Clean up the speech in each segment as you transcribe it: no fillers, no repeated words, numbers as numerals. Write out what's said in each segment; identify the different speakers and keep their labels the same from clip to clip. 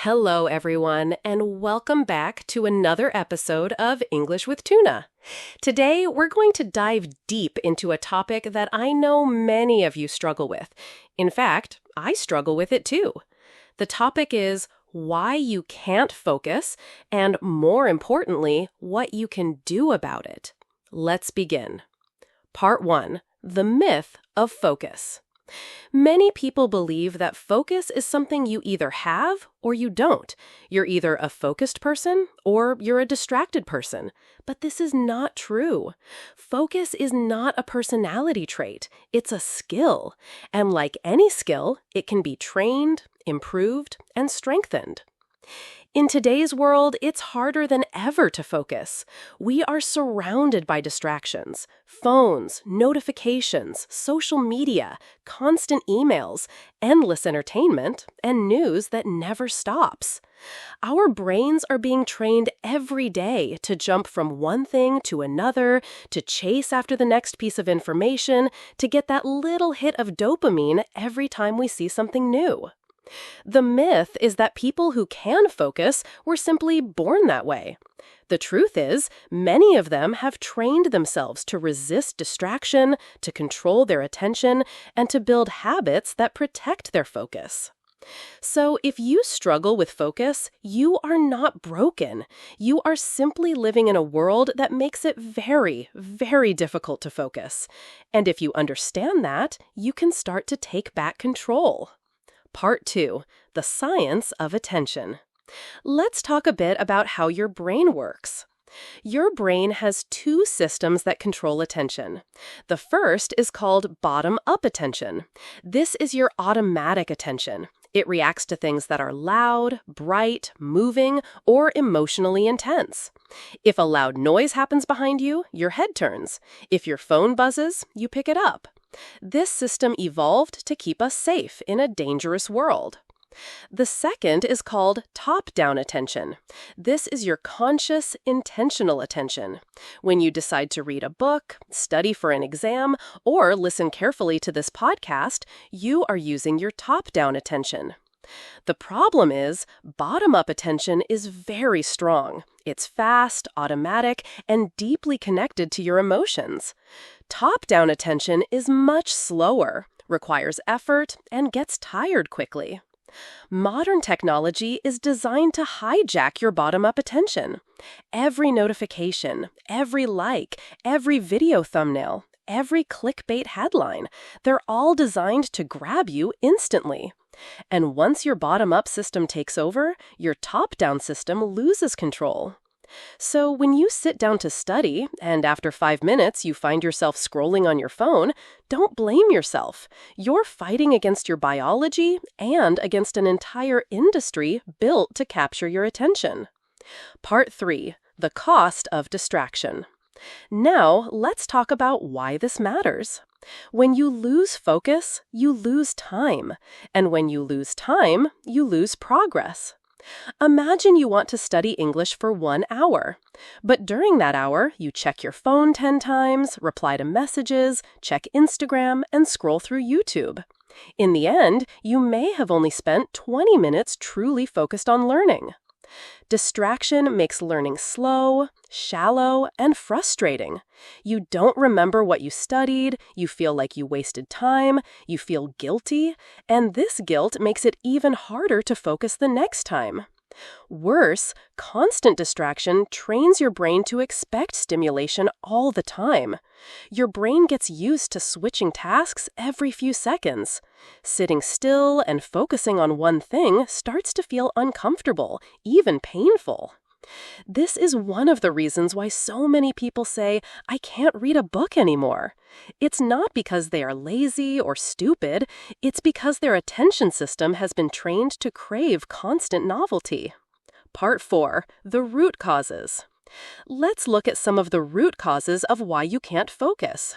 Speaker 1: Hello, everyone, and welcome back to another episode of English with Tuna. Today, we're going to dive deep into a topic that I know many of you struggle with. In fact, I struggle with it too. The topic is why you can't focus, and more importantly, what you can do about it. Let's begin. Part 1. The myth of focus. Many people believe that focus is something you either have or you don't. You're either a focused person or you're a distracted person. But this is not true. Focus is not a personality trait. It's a skill. And like any skill, it can be trained, improved, and strengthened. In today's world, it's harder than ever to focus. We are surrounded by distractions, phones, notifications, social media, constant emails, endless entertainment, and news that never stops. Our brains are being trained every day to jump from one thing to another, to chase after the next piece of information, to get that little hit of dopamine every time we see something new. The myth is that people who can focus were simply born that way. The truth is, many of them have trained themselves to resist distraction, to control their attention, and to build habits that protect their focus. So if you struggle with focus, you are not broken. You are simply living in a world that makes it very, very difficult to focus. And if you understand that, you can start to take back control. Part 2. The science of attention. Let's talk a bit about how your brain works. Your brain has two systems that control attention. The first is called bottom-up attention. This is your automatic attention. It reacts to things that are loud, bright, moving, or emotionally intense. If a loud noise happens behind you, your head turns. If your phone buzzes, you pick it up. This system evolved to keep us safe in a dangerous world. The second is called top-down attention. This is your conscious, intentional attention. When you decide to read a book, study for an exam, or listen carefully to this podcast, you are using your top-down attention. The problem is, bottom-up attention is very strong. It's fast, automatic, and deeply connected to your emotions. Top-down attention is much slower, requires effort, and gets tired quickly. Modern technology is designed to hijack your bottom-up attention. Every notification, every like, every video thumbnail, every clickbait headline, they're all designed to grab you instantly. And once your bottom-up system takes over, your top-down system loses control. So when you sit down to study, and after 5 minutes you find yourself scrolling on your phone, don't blame yourself. You're fighting against your biology and against an entire industry built to capture your attention. Part 3. The cost of distraction. Now, let's talk about why this matters. When you lose focus, you lose time. And when you lose time, you lose progress. Imagine you want to study English for 1 hour. But during that hour, you check your phone 10 times, reply to messages, check Instagram, and scroll through YouTube. In the end, you may have only spent 20 minutes truly focused on learning. Distraction makes learning slow, shallow, and frustrating. You don't remember what you studied, you feel like you wasted time, you feel guilty, and this guilt makes it even harder to focus the next time. Worse, constant distraction trains your brain to expect stimulation all the time. Your brain gets used to switching tasks every few seconds. Sitting still and focusing on one thing starts to feel uncomfortable, even painful. This is one of the reasons why so many people say, "I can't read a book anymore." It's not because they are lazy or stupid, it's because their attention system has been trained to crave constant novelty. Part 4. The root causes. Let's look at some of the root causes of why you can't focus.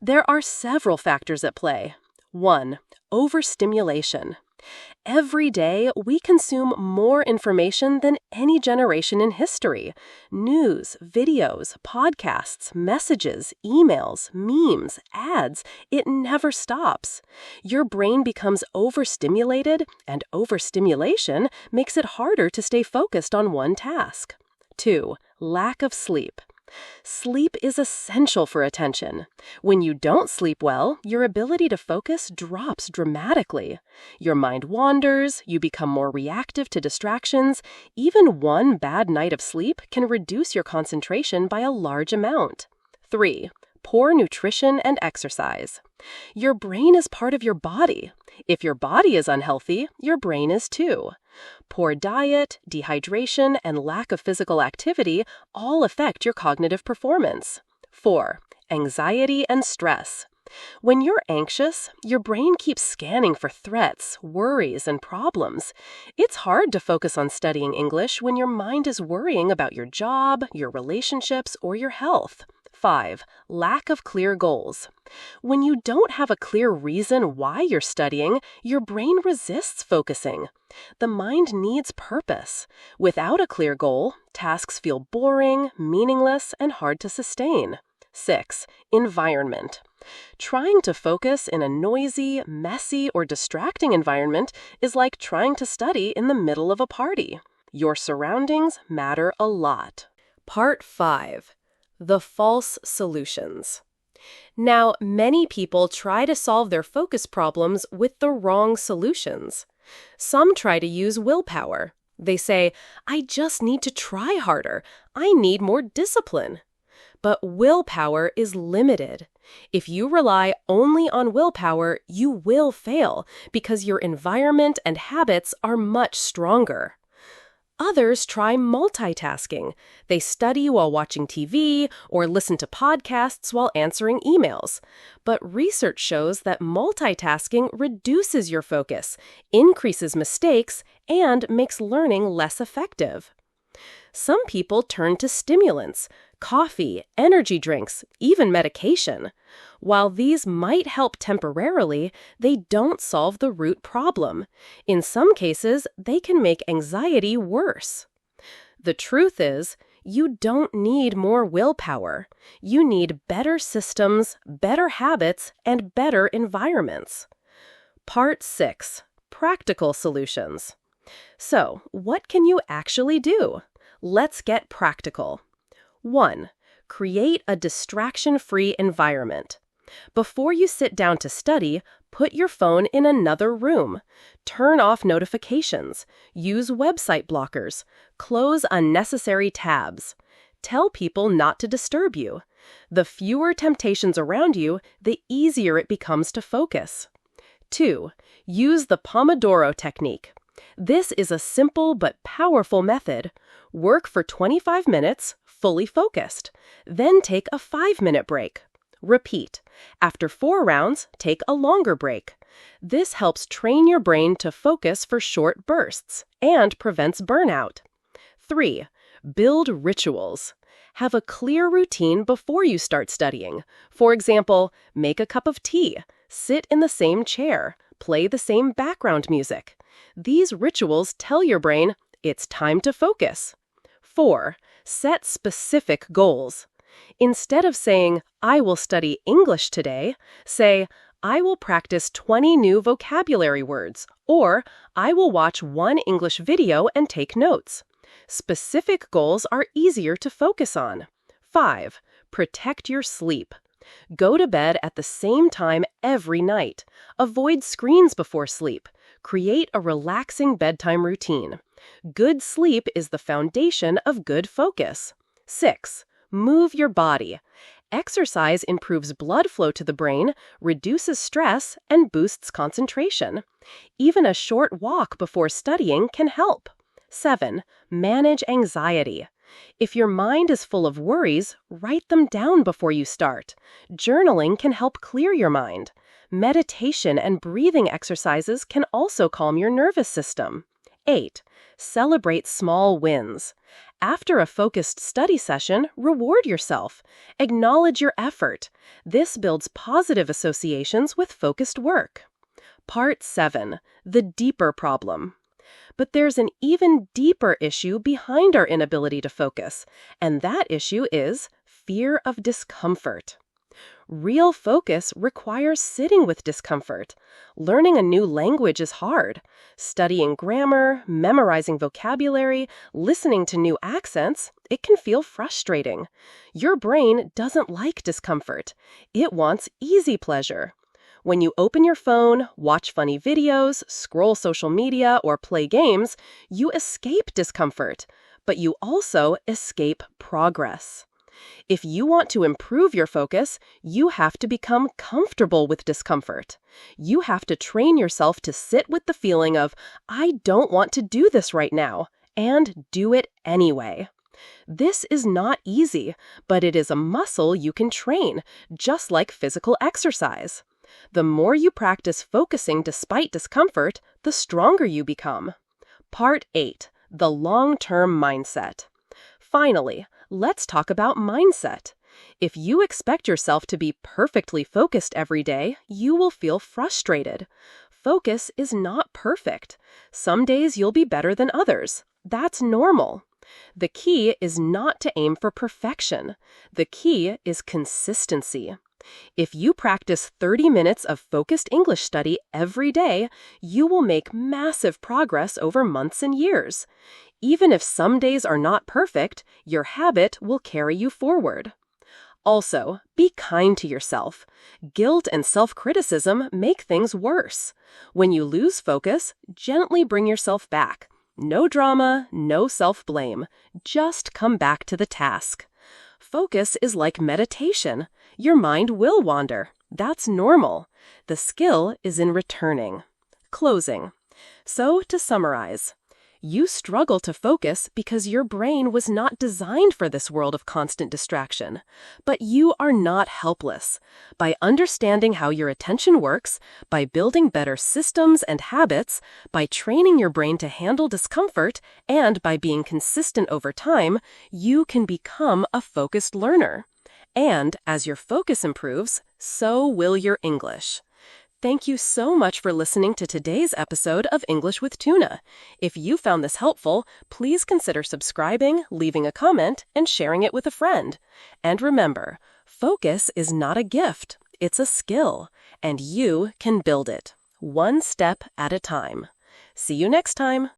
Speaker 1: There are several factors at play. 1. Overstimulation. Every day, we consume more information than any generation in history. News, videos, podcasts, messages, emails, memes, ads, it never stops. Your brain becomes overstimulated, and overstimulation makes it harder to stay focused on one task. 2. Lack of sleep. Sleep is essential for attention. When you don't sleep well, your ability to focus drops dramatically. Your mind wanders, you become more reactive to distractions. Even one bad night of sleep can reduce your concentration by a large amount. 3. Poor nutrition and exercise. Your brain is part of your body. If your body is unhealthy, your brain is too. Poor diet, dehydration, and lack of physical activity all affect your cognitive performance. 4. Anxiety and stress. When you're anxious, your brain keeps scanning for threats, worries, and problems. It's hard to focus on studying English when your mind is worrying about your job, your relationships, or your health. 5. Lack of clear goals. When you don't have a clear reason why you're studying, your brain resists focusing. The mind needs purpose. Without a clear goal, tasks feel boring, meaningless, and hard to sustain. 6. Environment. Trying to focus in a noisy, messy, or distracting environment is like trying to study in the middle of a party. Your surroundings matter a lot. Part 5. The false solutions. Now, many people try to solve their focus problems with the wrong solutions. Some try to use willpower. They say, I just need to try harder. I need more discipline. But willpower is limited. If you rely only on willpower, you will fail because your environment and habits are much stronger. Others try multitasking. They study while watching TV or listen to podcasts while answering emails. But research shows that multitasking reduces your focus, increases mistakes, and makes learning less effective. Some people turn to stimulants, coffee, energy drinks, even medication. While these might help temporarily, they don't solve the root problem. In some cases, they can make anxiety worse. The truth is, you don't need more willpower. You need better systems, better habits, and better environments. Part 6. Practical solutions. So, what can you actually do? Let's get practical. 1. Create a distraction-free environment. Before you sit down to study, put your phone in another room. Turn off notifications. Use website blockers. Close unnecessary tabs. Tell people not to disturb you. The fewer temptations around you, the easier it becomes to focus. 2. Use the Pomodoro technique. This is a simple but powerful method. Work for 25 minutes, fully focused. Then take a 5-minute break. Repeat. After 4 rounds, take a longer break. This helps train your brain to focus for short bursts and prevents burnout. 3. Build rituals. Have a clear routine before you start studying. For example, make a cup of tea, sit in the same chair, play the same background music. These rituals tell your brain, it's time to focus. 4. Set specific goals. Instead of saying, I will study English today, say, I will practice 20 new vocabulary words, or I will watch 1 English video and take notes. Specific goals are easier to focus on. 5. Protect your sleep. Go to bed at the same time every night. Avoid screens before sleep. Create a relaxing bedtime routine. Good sleep is the foundation of good focus. 6. Move your body. Exercise improves blood flow to the brain, reduces stress, and boosts concentration. Even a short walk before studying can help. 7. Manage anxiety. If your mind is full of worries, write them down before you start. Journaling can help clear your mind. Meditation and breathing exercises can also calm your nervous system. 8. Celebrate small wins. After a focused study session, reward yourself. Acknowledge your effort. This builds positive associations with focused work. Part 7. The deeper problem. But there's an even deeper issue behind our inability to focus, and that issue is fear of discomfort. Real focus requires sitting with discomfort. Learning a new language is hard. Studying grammar, memorizing vocabulary, listening to new accents, it can feel frustrating. Your brain doesn't like discomfort. It wants easy pleasure. When you open your phone, watch funny videos, scroll social media, or play games, you escape discomfort, but you also escape progress. If you want to improve your focus, you have to become comfortable with discomfort. You have to train yourself to sit with the feeling of, I don't want to do this right now, and do it anyway. This is not easy, but it is a muscle you can train, just like physical exercise. The more you practice focusing despite discomfort, the stronger you become. Part 8. The long-term mindset. Finally, let's talk about mindset. If you expect yourself to be perfectly focused every day, you will feel frustrated. Focus is not perfect. Some days you'll be better than others. That's normal. The key is not to aim for perfection. The key is consistency. If you practice 30 minutes of focused English study every day, you will make massive progress over months and years. Even if some days are not perfect, your habit will carry you forward. Also, be kind to yourself. Guilt and self-criticism make things worse. When you lose focus, gently bring yourself back. No drama, no self-blame. Just come back to the task. Focus is like meditation. Your mind will wander. That's normal. The skill is in returning. Closing. So, to summarize, you struggle to focus because your brain was not designed for this world of constant distraction. But you are not helpless. By understanding how your attention works, by building better systems and habits, by training your brain to handle discomfort, and by being consistent over time, you can become a focused learner. And as your focus improves, so will your English. Thank you so much for listening to today's episode of English with Tuna. If you found this helpful, please consider subscribing, leaving a comment, and sharing it with a friend. And remember, focus is not a gift, it's a skill, and you can build it, one step at a time. See you next time.